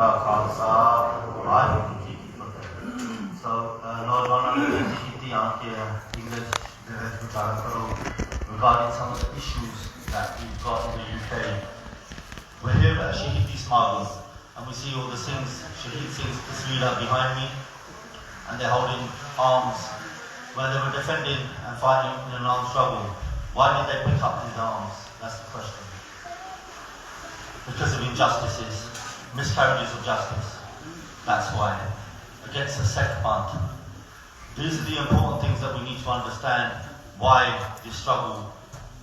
खालसा वाहिगुरू जी की फतेह। So, नौजवानों ने की यहाँ के English विचार करो regarding some of the issues that we've got in the UK. We're here at Shahidi Smagan, and we see all the Singhs, Shaheed Singhs, Tasveera behind me, and they're holding arms where they were defending and fighting in an armed struggle. Why did they pick up these arms? That's the question. Because of injustices, miscarriages of justice. That's why. Against the Sikh Band. These are the important things that we need to understand why this struggle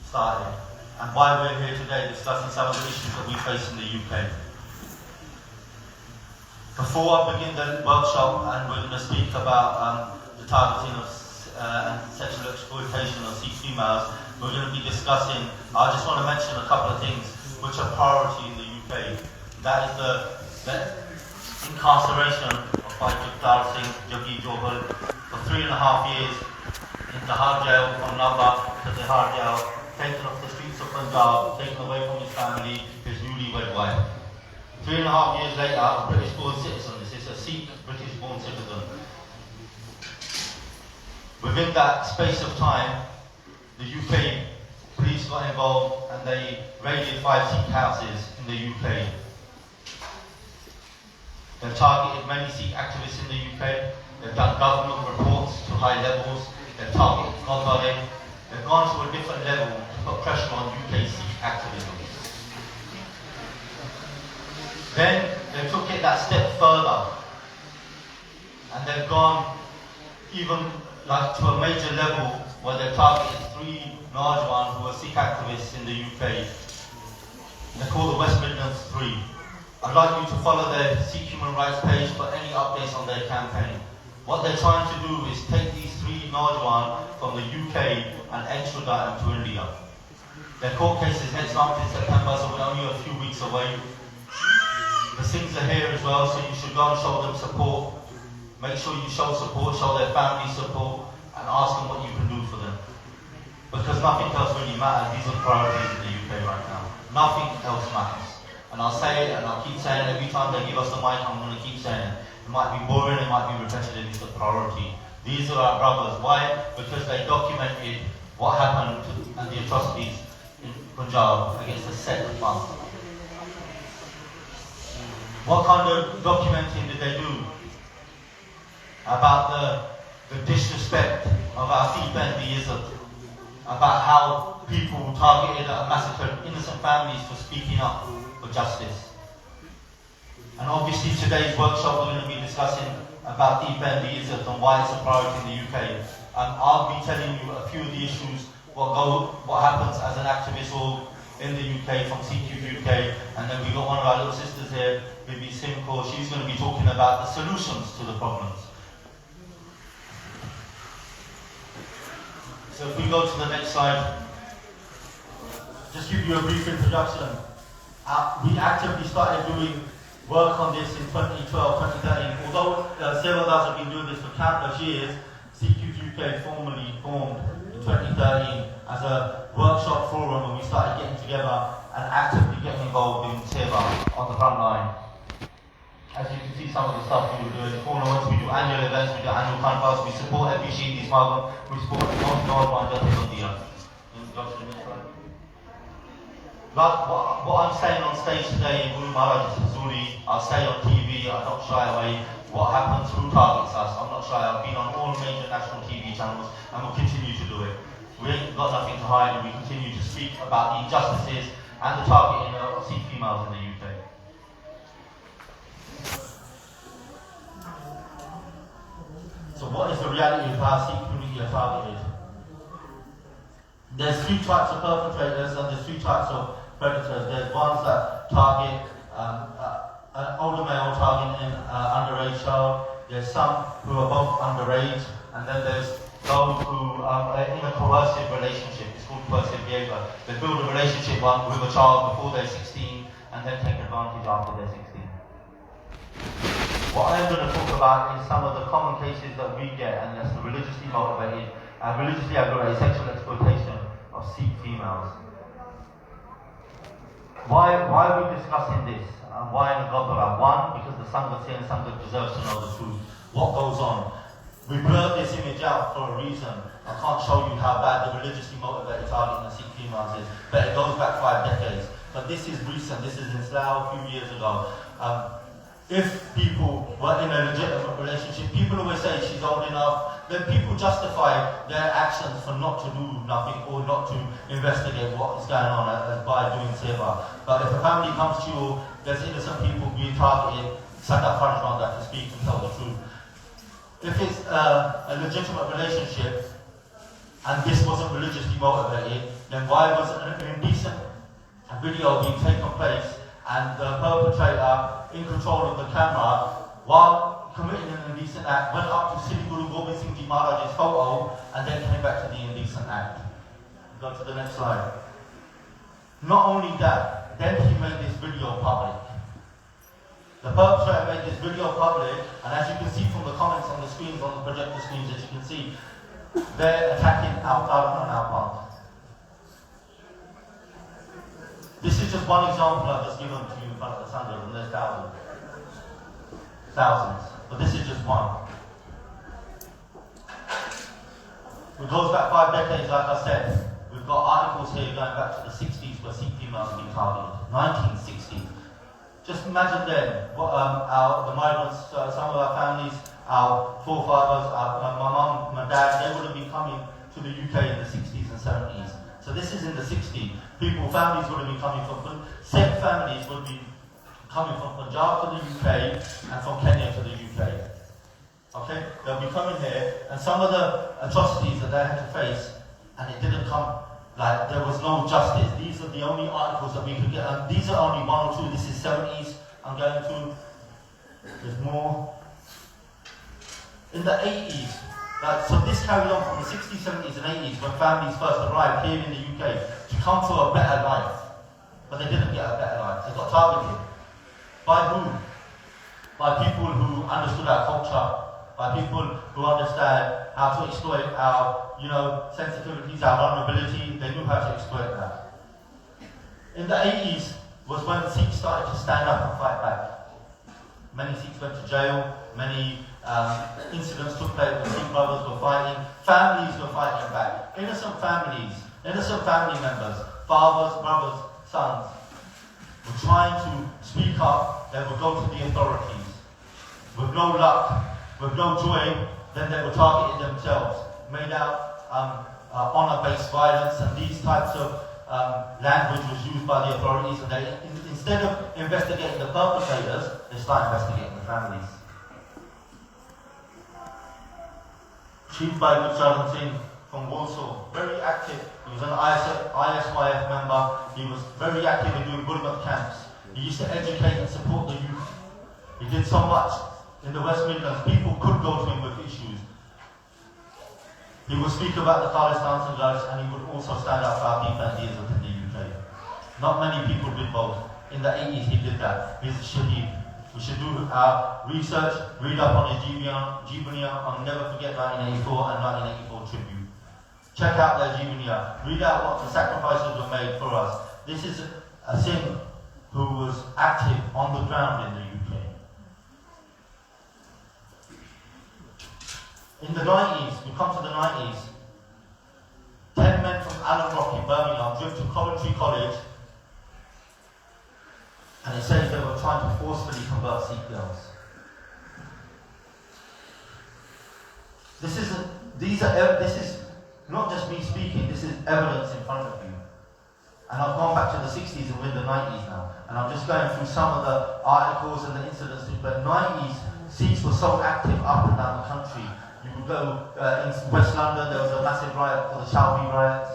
started and why we're here today discussing some of the issues that we face in the UK. Before I begin the workshop, and we're going to speak about the targeting of and sexual exploitation of Sikh females, we're going to be discussing, I just want to mention a couple of things which are priority in the UK. That is the incarceration of Jagtar Singh, Jaggi Johal, for 3.5 years in Dahar jail from Nava to Dahar jail, taken off the streets of Punjab, taken away from his family, his newlywed wife. 3.5 years later, a British-born citizen, this is a Sikh British-born citizen. Within that space of time, the UK police got involved and they raided 5 Sikh houses in the UK. They've targeted many Sikh activists in the UK. They've done government reports to high levels. They've targeted Godwalling. They've gone to a different level to put pressure on UK Sikh activism. Then they took it that step further, and they've gone even to a major level where they targeted 3 Najwan who are Sikh activists in the UK. They're called the West Midlands 3. I'd like you to follow their Sikh human rights page for any updates on their campaign. What they're trying to do is take these 3 Najwan from the UK and extradite them to India. Their court case is next month in September, so we're only a few weeks away. The Singhs are here as well, so you should go and show them support. Make sure you show support, show their family support, and ask them what you can do for them. Because nothing else really matters. These are priorities in the UK right now. Nothing else matters. And I'll say it, and I'll keep saying it every time they give us the mic. I'm going to keep saying it. It might be boring, it might be repetitive. It's a priority. These are our brothers. Why? Because they documented what happened and the atrocities in Punjab against the Sikh Band. What kind of documenting did they do about the disrespect of our Sikh about how people targeted and massacred innocent families for speaking up for justice? And obviously today's workshop we're going to be discussing about Defend the Izzat and why it's a priority in the UK. I'll be telling you a few of the issues, what happens as an activist org in the UK from CQ UK, and then we've got one of our little sisters here, Bibi Simko. She's going to be talking about the solutions to the problems. So if we go to the next slide, just give you a brief introduction. We actively started doing work on this in 2012, 2013. Although several of us have been doing this for countless years, CQ UK formally formed in 2013 as a workshop forum, and we started getting together and actively getting involved in Seva on the front line. As you can see, some of the stuff we were doing, tournaments, we do annual events, we do annual conferences, we support every Shahidi Smagan, we support most Northern Justice on Dia. Like what I'm saying on stage today in Guru Maharaj Hazuri, I'll say on TV, I don't shy away. What happens, who targets us, I'm not shy. I've been on all major national TV channels and we'll continue to do it. We ain't got nothing to hide, and we continue to speak about the injustices and the targeting of Sikh females in the UK. So what is the reality of how Sikh community are targeted? There's 3 types of perpetrators and there's 3 types of predators. There's ones that target an older male targeting underage child. There's some who are both underage, and then there's those who are in a coercive relationship. It's called coercive behaviour. They build a relationship with a child before they're 16 and then take advantage after they're 16. What I'm going to talk about is some of the common cases that we get, and that's the religiously motivated and religiously aggravated sexual exploitation of Sikh females. Why are we discussing this? why in the Gurdwara? One, because the Sangat here and Sangat deserves to know the truth. What goes on? We blurred this image out for a reason. I can't show you how bad the religiously motivated targeting of Sikh females is, but it goes back 5 decades. But this is recent. This is in Slough a few years ago. If people were in a legitimate relationship, people always say she's old enough, then people justify their actions for not to do nothing or not to investigate what is going on by doing seva. But if a family comes to you, there's innocent people being targeted, Sada Farajman that to speak and tell the truth. If it's a legitimate relationship and this wasn't religiously motivated, then why was an indecent video being taken place and the perpetrator in control of the camera while committing an indecent act went up to Sri Guru Gobind Singh Ji Maharaj's photo and then came back to the indecent act? Go to the next slide. Not only that, then he made this video public. The perpetrator made this video public, and as you can see from the comments on the screens, on the projector screens, as you can see, they're attacking Al-Qaeda and Al-Qaeda. This is just one example I've just given to you in front of the Sangha, and there's thousands. Thousands. But this is just one. It goes back 5 decades, like I said. We've got articles here going back to the 60s where Sikh females being targeted. 1960s. Just imagine then, what, the migrants, some of our families, our forefathers, my mum, my dad, they would have been coming to the UK in the 60s and 70s. So this is in the 60s. Families would have been coming from, Sikh families would be coming from Punjab to the UK and from Kenya to the UK. Okay? They'll be coming here, and some of the atrocities that they had to face, and it didn't come, like, there was no justice. These are the only articles that we could get, and these are only 1 or 2. This is 70s, I'm going to, there's more. In the 80s, so this carried on from the 60s, 70s and 80s when families first arrived here in the UK to come to a better life. But they didn't get a better life. They got targeted. By whom? By people who understood our culture, by people who understand how to exploit our, sensitivities, our vulnerability. They knew how to exploit that. In the 80s was when Sikhs started to stand up and fight back. Many Sikhs went to jail, many incidents took place when Sikh brothers were fighting, families were fighting back. Innocent families, innocent family members, fathers, brothers, sons, were trying to speak up. They would go to the authorities. With no luck, with no joy, then they were targeting themselves, made out honor-based violence, and these types of language was used by the authorities, and they, instead of investigating the perpetrators, they start investigating the families. Chief by Gurcharan Singh from Warsaw, very active. He was an ISYF member. He was very active in doing Gurmat camps. He used to educate and support the youth. He did so much in the West Midlands. People could go to him with issues. He would speak about the Khalistan Sanghars, and he would also stand up for our Deepandeism in the UK. Not many people did both. In the 80s he did that. He's a Shaheed. We should do our research, read up on his Jivaniya, and never forget 1984 and 1984 tribute. Check out their Jivaniya. Read out what the sacrifices were made for us. This is a Singh who was active on the ground in the UK. In the 90s, we come to the 90s, 10 men from Allen Rock in Birmingham drove to Coventry College, and it says they were trying to forcefully convert Sikh girls. This is not just me speaking, this is evidence in front of you. And I've gone back to the 60s and we're in the 90s now, and I'm just going through some of the articles and the incidents, but 90s, Sikhs were so active up and down the country. You would go in West London, there was a massive riot called the Shalby riots.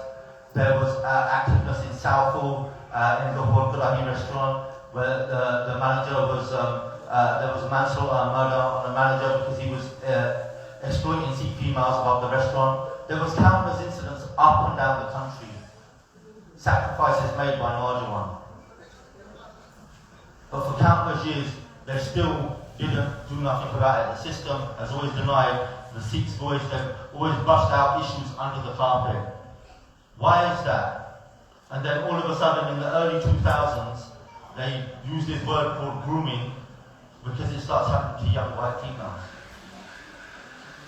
There was activeness in Southall, in the Hordurahi restaurant, where the manager was, there was a manslaughter murder on the manager because he was exploiting Sikh females above the restaurant. There was countless incidents up and down the country. Sacrifices made by Narayan. But for countless years, they still didn't do nothing about it. The system has always denied the Sikhs' voice. They've always brushed out issues under the carpet. Why is that? And then all of a sudden, in the early 2000s, they use this word called grooming because it starts happening to young white females.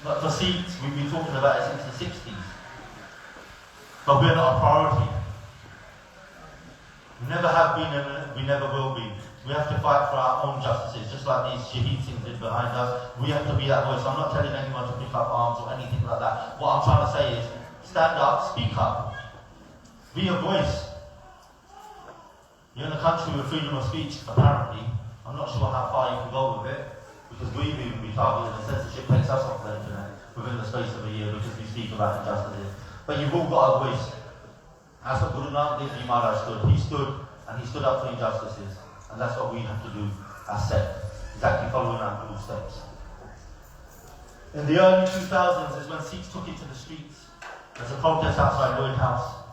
But for Sikhs, we've been talking about it since the 60s. But we're not a priority. We never have been and we never will be. We have to fight for our own justices, just like these Shaheed Singhs did behind us. We have to be that voice. I'm not telling anyone to pick up arms or anything like that. What I'm trying to say is, stand up, speak up. Be a voice. You're in a country with freedom of speech, apparently. I'm not sure how far you can go with it, because we've even been targeted and censorship takes us off the internet within the space of a year because we speak about injustices. But you've all got a voice. That's what Guru Nanak Dev Ji Maharaj stood. He stood and he stood up for injustices. And that's what we have to do as Sikh, exactly following our Guru's steps. In the early 2000s is when Sikhs took it to the streets. There's a protest outside Lloyd House.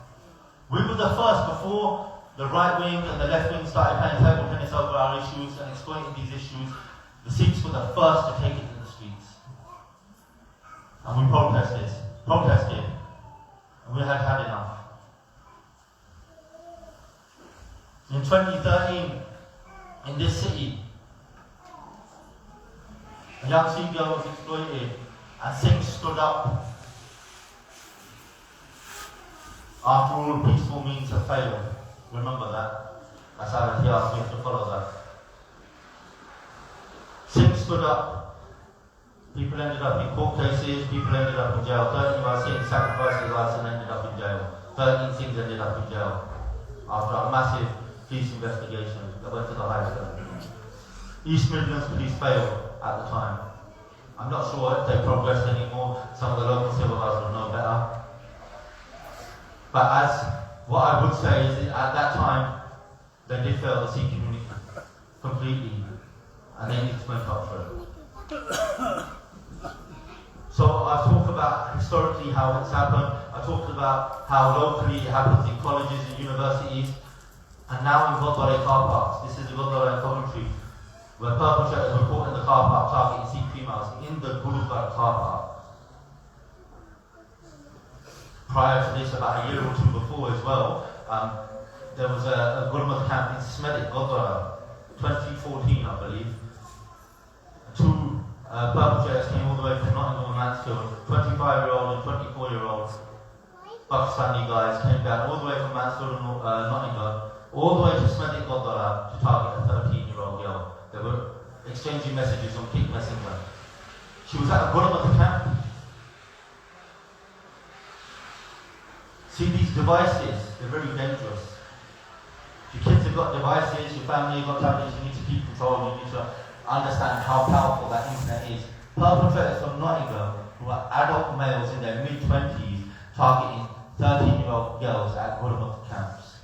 We were the first, before the right wing and the left wing started playing table tennis over our issues and exploiting these issues. The Sikhs were the first to take it to the streets. And we protested, and we had had enough. In 2013, in this city, a young Sikh girl was exploited, and Sikhs stood up. After all peaceful means have failed. Remember that. That's how he asked me to follow that. Sikhs stood up. People ended up in court cases, people ended up in jail. 13 of our Sikhs sacrificed their lives and ended up in jail. 13 Sikhs ended up in jail after a massive police investigation that went to the highest level. East Midlands police failed at the time. I'm not sure if they progressed anymore. Some of the local civil guards would know better. But what I would say is that at that time, they did fail the Sikh community completely, and they need to make up for it. So I've talked about historically how it's happened. I talked about how locally it happens in colleges and universities, and now in Gurdwara car parks. This is the Gurdwara in Coventry, where perpetrators were caught in the car park targeting Sikh females in the Gurdwara car park. Prior to this, about a year or two before as well, there was a Gurmat camp in Smedic, Gurdwara, 2014 I believe. Two perpetrators came all the way from Nottingham and Mansfield, 25-year-old and 24-year-old Pakistani guys came down all the way from Mansfield and Nottingham, all the way to Smedic, Gurdwara to target a 13-year-old girl. They were exchanging messages on Kik Messenger. She was at a Gurmat camp. See, these devices, they're very dangerous. Your kids have got devices, your family have got tablets, you need to keep control, you need to understand how powerful that internet is. Perpetrators from Nottingham, who are adult males in their mid-20s, targeting 13-year-old girls at Gurmat camps.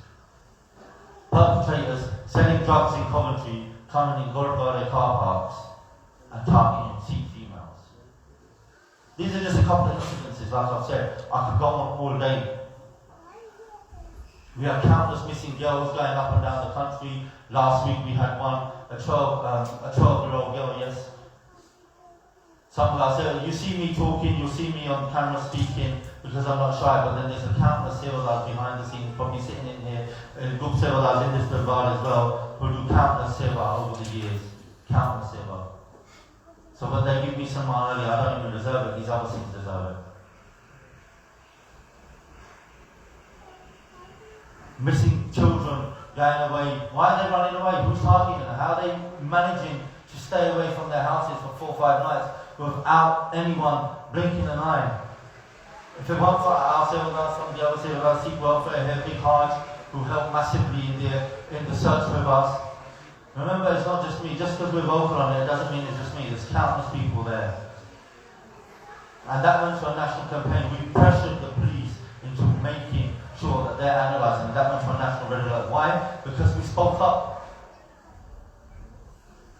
Perpetrators selling drugs in Coventry, coming in Gurdwara car parks, and targeting Sikh females. These are just a couple of incidences, like I've said. I could go on all day. We have countless missing girls going up and down the country. Last week we had one, a 12-year-old girl, yes. Some of us say, you see me talking, you'll see me on camera speaking because I'm not shy, but then there's a countless sevadars behind the scenes, probably sitting in here, group sevadars in this darbar as well, who do countless seva over the years. Countless seva. So when they give me some money, I don't even deserve it, these other things deserve it. Missing children going away. Why are they running away? Who's targeting them? How are they managing to stay away from their houses for 4 or 5 nights without anyone blinking an eye? If it weren't for our civil guards from the other civil guards, Sikh welfare here, big hearts, who helped massively in the search with us. Remember, it's not just me. Just because we're vocal on it doesn't mean it's just me. There's countless people there. And that went to a national campaign. We pressured the police into making sure that they're analysing. That went to a national red alert. Why? Because we spoke up.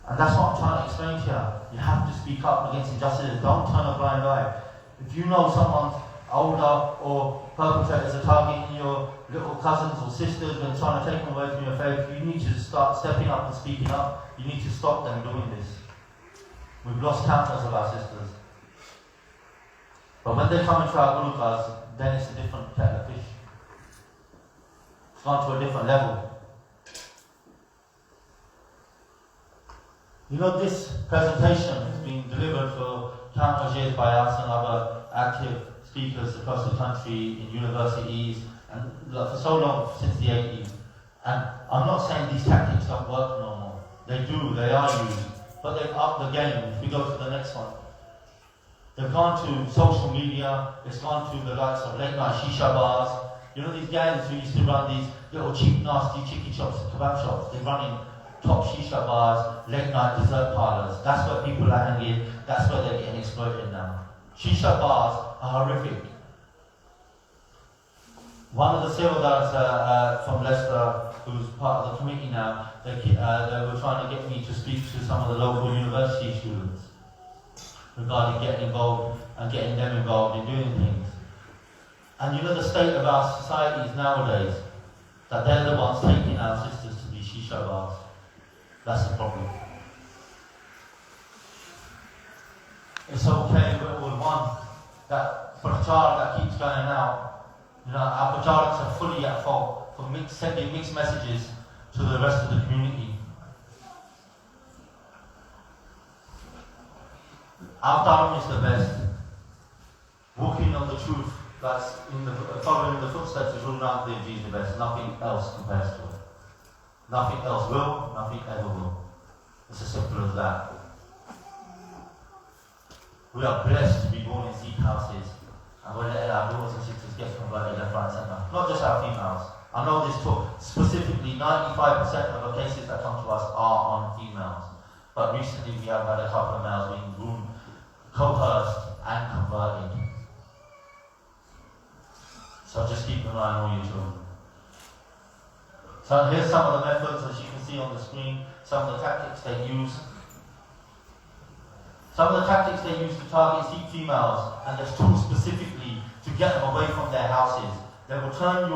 And that's what I'm trying to explain to you. You have to speak up against injustice. Don't turn a blind eye. If you know someone's older or perpetrators are targeting your little cousins or sisters and trying to take them away from your faith, you need to start stepping up and speaking up. You need to stop them doing this. We've lost countless of our sisters. But when they come into our gurukars, then it's a different kettle of fish. It's gone to a different level. You know, this presentation has been delivered for countless years by us and other active speakers across the country in universities and for so long, since the 80s. And I'm not saying these tactics don't work no more. They do, they are used. But they've upped the game. If we go to the next one. They've gone to social media, it's gone to the likes of late night shisha bars. You know these gangs who used to run these little cheap, nasty chicky shops, kebab shops, they're running top shisha bars, late night dessert parlours. That's where people are hanging, that's where they're getting exploited now. Shisha bars are horrific. One of the civil directors from Leicester, who's part of the committee now, they were trying to get me to speak to some of the local university students regarding getting involved and getting them involved in doing things. And you know the state of our societies nowadays, that they're the ones taking our sisters to these shisha bars. That's the problem. It's okay, we're all one. That for a child that keeps going out, you know, our parents are fully at fault for sending mixed messages to the rest of the community. Our Dharma is the best. Walking on the truth, that's following the footsteps of Guru Nanak Dev Ji is the best. Nothing else compares to it. Nothing else will, nothing ever will. It's as simple as that. We are blessed to be born in Sikh houses, and we're letting our daughters and sisters get converted left, right, and centre. Not just our females. I know this talk, specifically 95% of the cases that come to us are on females. But recently we have had a couple of males being groomed, coerced, and converted. So just keep an eye on all your children. So here's some of the methods, as you can see on the screen, some of the tactics they use. Some of the tactics they use to target Sikh females, and there's tools specifically to get them away from their houses. They will turn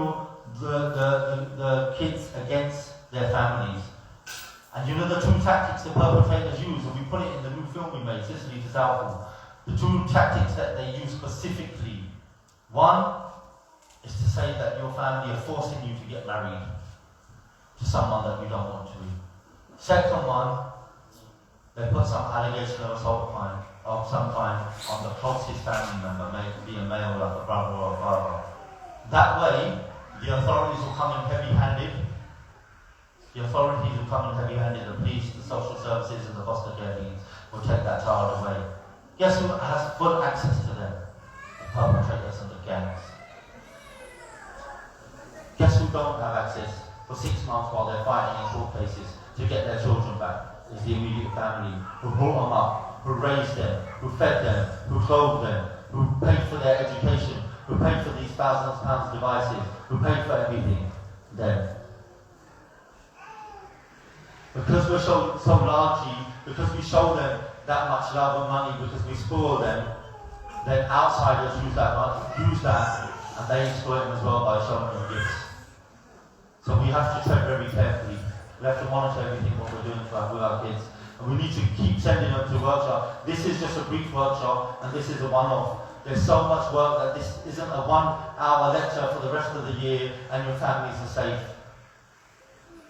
the kids against their families. And you know the two tactics the perpetrators use, and we put it in the new film we made, Sicily to Southall. The two tactics that they use specifically. One is to say that your family are forcing you to get married to someone that you don't want to. Second one, they put some allegation of assault crime of some kind on the closest family member, may it be a male like a brother or a father. That way, the authorities will come in heavy-handed. The authorities will come in heavy-handed, the police, the social services and the foster care teams will take that child away. Guess who has full access to them? The perpetrators and the gangs. Guess who don't have access for 6 months while they're fighting in court cases to get their children back? Is the immediate family who brought them up, who raised them, who fed them, who clothed them, who paid for their education, who paid for these thousands of pounds devices, who paid for everything. Them. Because we're so largely, because we show them that much love and money, because we spoil them, then outsiders use that, and they exploit them as well by showing them gifts. So we have to tread very carefully. We have to monitor everything what we're doing with our kids. And we need to keep sending them to workshops. This is just a brief workshop, and this is a one-off. There's so much work that this isn't a 1-hour lecture for the rest of the year, and your families are safe.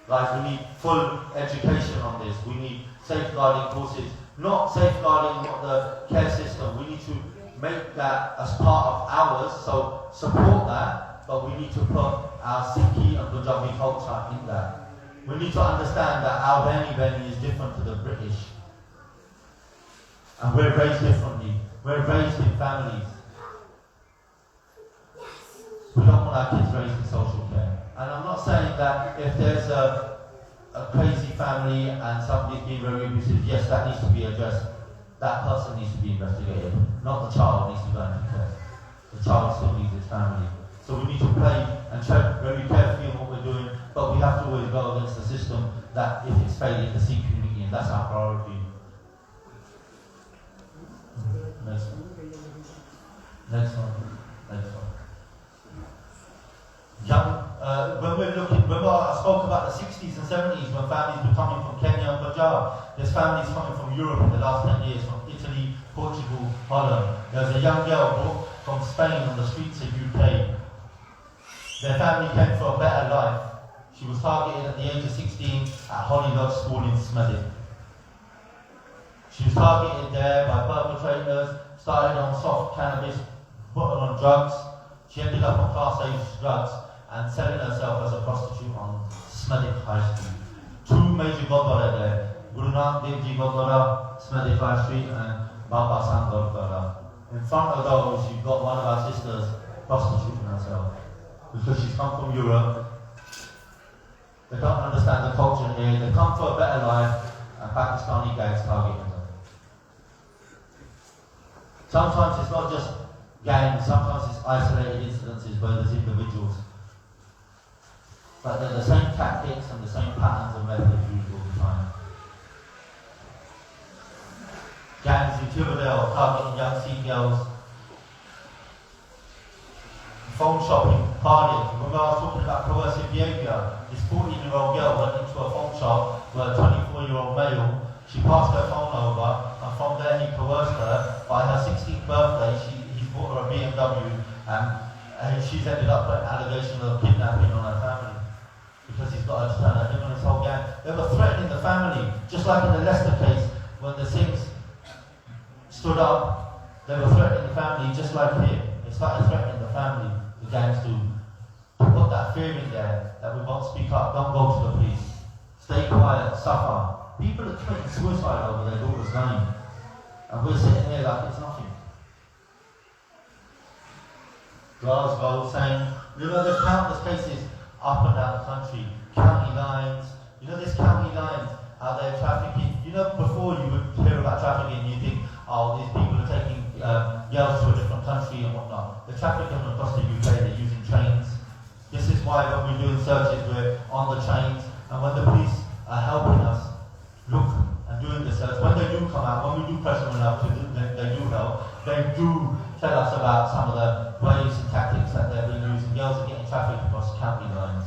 Guys, we need full education on this. We need safeguarding courses. Not safeguarding the care system. We need to make that as part of ours, so support that, but we need to put our Sikh and Punjabi culture in that. We need to understand that our Benny is different to the British. And we're raised differently. We're raised in families. We don't want our kids raised in social care. And I'm not saying that if there's a crazy family and somebody's being very abusive, yes, that needs to be addressed. That person needs to be investigated. Not the child needs to go into care. The child still needs its family. So we need to play and tread very carefully on what we're doing, but we have to always go against the system that if it's failing the Sikh community, and that's our priority. Next one. Next one. Next one. Remember I spoke about the 60s and 70s when families were coming from Kenya and Punjab. There's families coming from Europe in the last 10 years, from Italy, Portugal, Holland. There's a young girl brought from Spain on the streets of UK. Their family came for a better life. She was targeted at the age of 16 at Holly Lodge School in Smethwick. She was targeted there by perpetrators, started on soft cannabis, put her on drugs. She ended up on Class A drugs and selling herself as a prostitute on Smethwick High Street. Two major Gurdwara there, Guru Nanak Dev Ji Gurdwara, Smethwick High Street, and Baba San Gurdwara. In front of those, you've got one of our sisters prostituting herself because she's come from Europe. They don't understand the culture here. They come for a better life, and Pakistani gangs targeting them. Sometimes it's not just gangs, sometimes it's isolated incidences where there's individuals. But they're the same tactics and the same patterns and methods used all the time. Gangs in Tivervale targeting young Sikh girls. Phone shopping, partying. Remember I was talking about coercive behaviour? This 14-year-old girl went into a phone shop with a 24-year-old male. She passed her phone over, and from there he coerced her. By her 16th birthday, he bought her a BMW, and she's ended up with an allegation of kidnapping on her family because he's got her to turn him and his whole gang. They were threatening the family, just like in the Leicester case when the Sikhs stood up. They were threatening the family, just like here. They started threatening the family, the gangs to put that fear in there that we won't speak up, don't go to the police, stay quiet, suffer. People are committing suicide over their daughter's name, and we're sitting here like it's nothing. Glasgow saying, there's countless cases up and down the country, county lines. There's county lines, how they're trafficking. Before you would hear about trafficking, you think, oh, these people are taking girls to a different country and whatnot. They're trafficking across the UK, they're using trains. This is why when we're doing searches, we're on the trains, and when the police are helping us look and doing the search, when they do come out, when we do press them enough, they do help. They do tell us about some of the ways and tactics that they've been using. Girls are getting trafficked across county lines.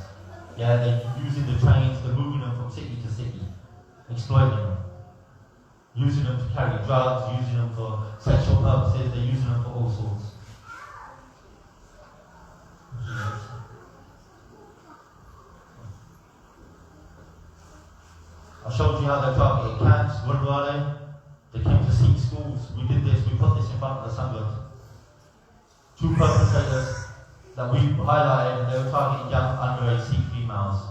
Yeah, they're using the trains, they're moving them from city to city, exploiting them, using them to carry drugs, using them for sexual purposes, they're using them for all sorts. I showed you how they targeted camps, Gurdwara. They came to Sikh schools. We did this, we put this in front of the Sangat. Two perpetrators that we highlighted, and they were targeting young underage Sikh females.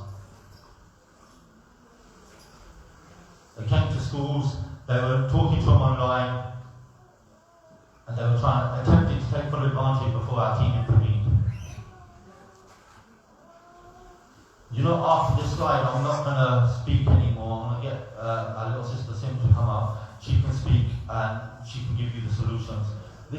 They came to schools, they were talking to them online, and they were attempting to take full advantage before our team intervened. After this slide, I'm not going to speak anymore. I'm going to get our little sister Sim to come up. She can speak and she can give you the solutions. I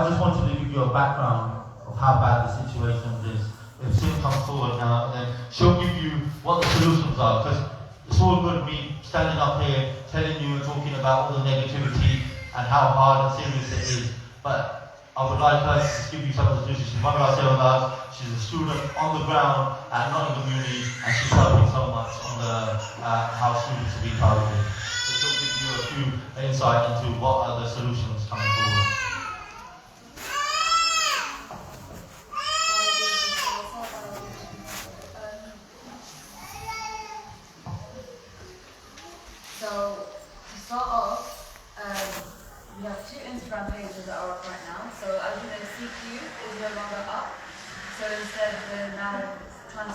just wanted to give you a background of how bad the situation is. If Sim comes forward now, then she'll give you what the solutions are. Because it's all good me standing up here, telling you and talking about all the negativity and how hard and serious it is. But I would like her to give you some of the solutions. She's one of our sales. She's a student on the ground at Nottingham Uni, and she's helping so much on how students are being targeted. So she'll give you a few insight into what are the solutions coming forward. So to start off, we have two Instagram pages that are up right now. So as you know, CQ is no longer up. So instead we're now put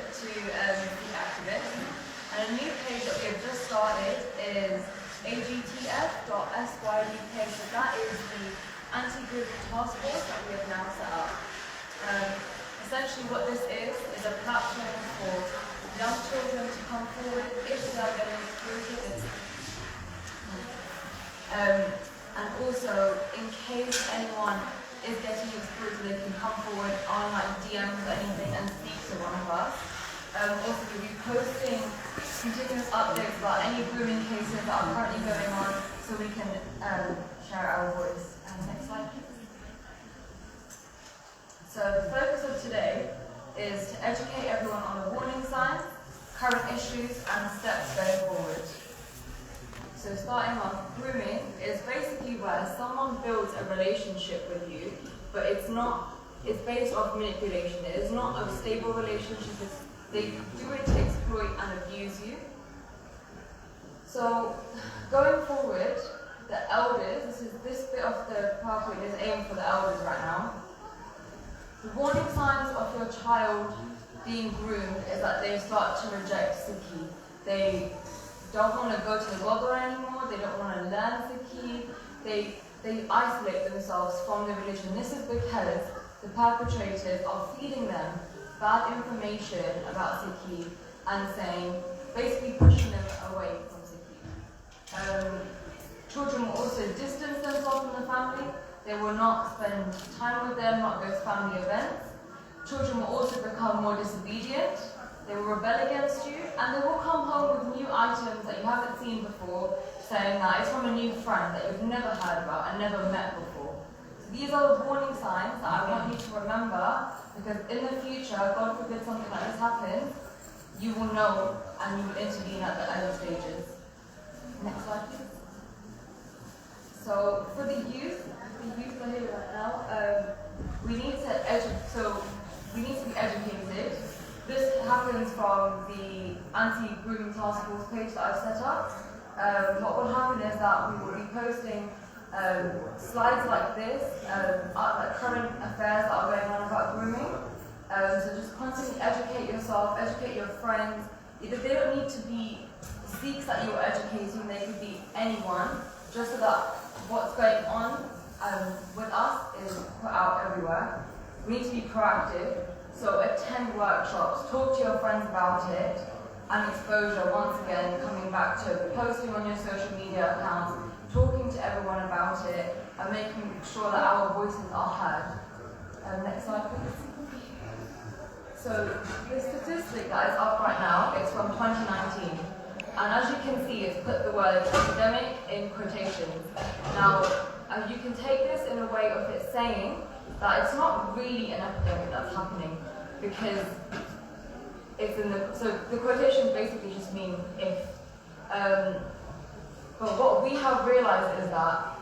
to Sikh activists. And a new page that we have just started is agtf.syuk. So that is the anti-grooming task force that we have now set up. Essentially what this is a platform for young children to come forward if they are getting exploited. And also, in case anyone is getting exploited, they can come forward on DMs or anything and speak to one of us. Also, we'll be posting continuous updates about any grooming cases that are currently going on, so we can share our voice. Next slide, please. So the focus of today is to educate everyone on the warning signs, current issues, and steps going forward. So starting off, grooming is basically where someone builds a relationship with you, but it's based off manipulation. It is not a stable relationship. They do it to exploit and abuse you. So, going forward, the elders, this bit of the PowerPoint is aimed for the elders right now. The warning signs of your child being groomed is that they start to reject Sikhi. They don't want to go to the Gurdwara anymore, they don't want to learn Sikhi, they isolate themselves from the religion. This is because the perpetrators are feeding them bad information about Sikhi and basically pushing them away from Sikhi. Children will also distance themselves from the family. They will not spend time with them, not go to family events. Children will also become more disobedient. They will rebel against you, and they will come home with new items that you haven't seen before, saying that it's from a new friend that you've never heard about and never met before. So these are the warning signs that I want you to remember, because in the future, God forbid something like this happens, you will know and you will intervene at the early stages. Next slide, please. So for the youth are here right now. We need to be educated. This happens from the anti-grooming task force page that I've set up. What will happen is that we will be posting slides like this, like current affairs that are going on about grooming. So just constantly educate yourself, educate your friends. They don't need to be Sikhs that you're educating, they could be anyone, just so that what's going on with us is put out everywhere. We need to be proactive, so attend workshops, talk to your friends about it, and exposure, once again, coming back to posting on your social media accounts, talking to everyone about it, and making sure that our voices are heard. Next slide, please. So the statistic that is up right now is from 2019. And as you can see, it's put the word epidemic in quotations. Now, you can take this in a way of it saying that it's not really an epidemic that's happening, because it's in the, so the quotations basically just mean if. But what we have realized is that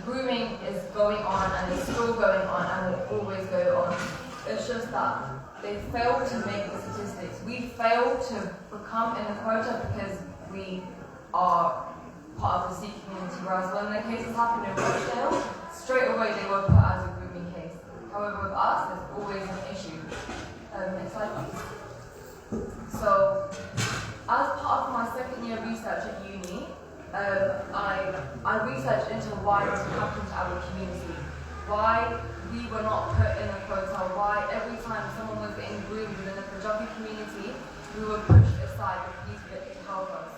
grooming is going on and is still going on and will always go on. It's just that they failed to make the statistics. We failed to become in the quota because we are part of the Sikh community, whereas when the cases happened in Rochdale, straight away they were put as a grooming case. However, with us, there's always an issue. Next slide, please. So, as part of my second year research at uni, I researched into why this happened to our community. Why we were not put in a quota, why every time someone was getting groomed within the Punjabi community, we were pushed aside and please get to help us.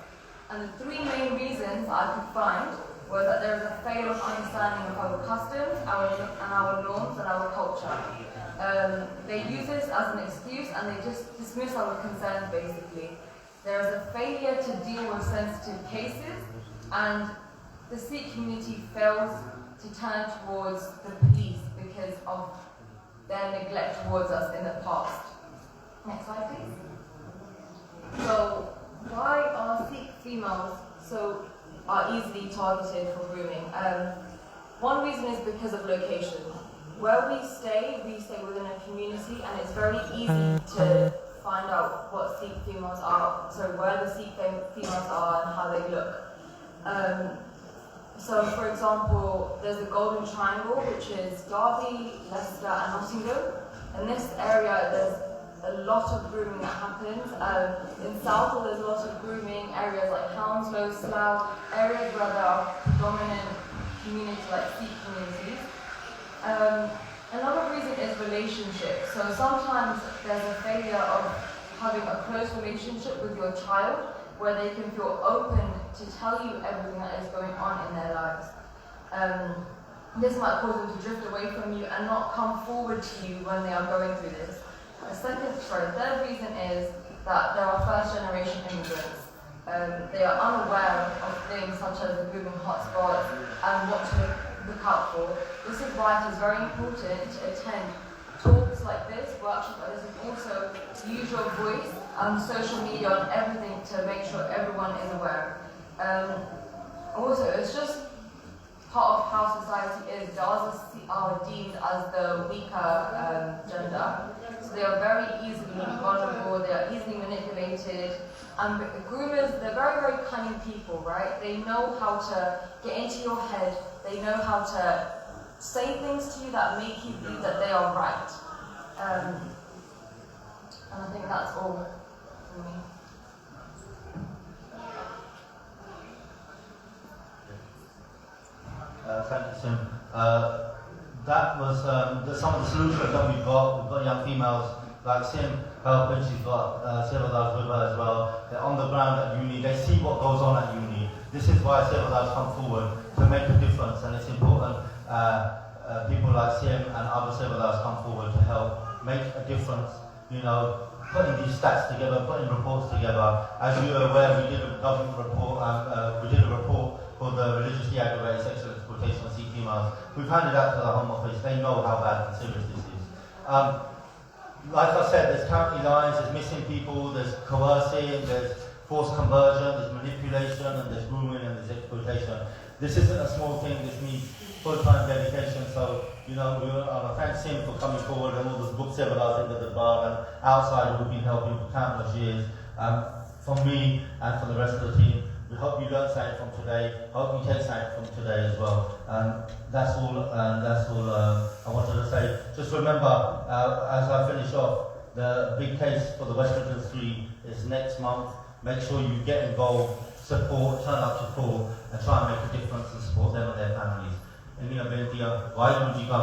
And the three main reasons I could find were that there is a failure of understanding of our customs, our norms, and our culture. They use this as an excuse and they just dismiss our concerns basically. There is a failure to deal with sensitive cases, and the Sikh community fails to turn towards the police because of their neglect towards us in the past. Next slide, please. So, why are Sikh females are easily targeted for grooming? One reason is because of location. Where we stay within a community, and it's very easy to find out what Sikh females are, so where the Sikh females are and how they look. So, for example, there's the Golden Triangle, which is Derby, Leicester, and Nottingham. In this area, there's a lot of grooming that happens. In Southall, there's a lot of grooming, areas like Hounslow, Slough, areas where there are predominant communities like Sikh communities. Another reason is relationships. So sometimes there's a failure of having a close relationship with your child, where they can feel open to tell you everything that is going on in their lives. This might cause them to drift away from you and not come forward to you when they are going through this. Third reason is that there are first-generation immigrants. They are unaware of things such as the grooming hotspots and what to look out for. This is why it is very important to attend talks like this, workshops like this, and also use your voice on social media and everything to make sure everyone is aware. Also, it's just part of how society is. Girls are deemed as the weaker gender. So they are very easily vulnerable, they are easily manipulated. And groomers, they're very, very cunning people, right? They know how to get into your head, they know how to say things to you that make you believe that they are right. And I think that's all for me. Thank you, Sim. That was some of the solutions that we've got. We've got young females like Sim helping. She's got several others with her as well. They're on the ground at uni. They see what goes on at uni. This is why several others come forward to make a difference, and it's important people like Sim and other several others come forward to help make a difference. You know, putting these stats together, putting reports together. As you are aware, we did a government report. We did a report for the religiously aggravated sexual exploitation of Sikh females. We've handed that to the Home Office. They know how bad and serious this is. Like I said, there's county lines, there's missing people, there's coercing, there's forced conversion, there's manipulation, and there's grooming, and there's exploitation. This isn't a small thing. This needs full-time dedication. So, you know, we want to thank Sim for coming forward and all the book seminars into the bar and outside who've been helping for countless years. From me and from the rest of the team, we hope you learned something from today. Hope you take something from today as well. That's all. I wanted to say. Just remember, as I finish off, the big case for the West Midlands 3 is next month. Make sure you get involved, support, turn up to court, and try and make a difference and support them and their families. Why would you go?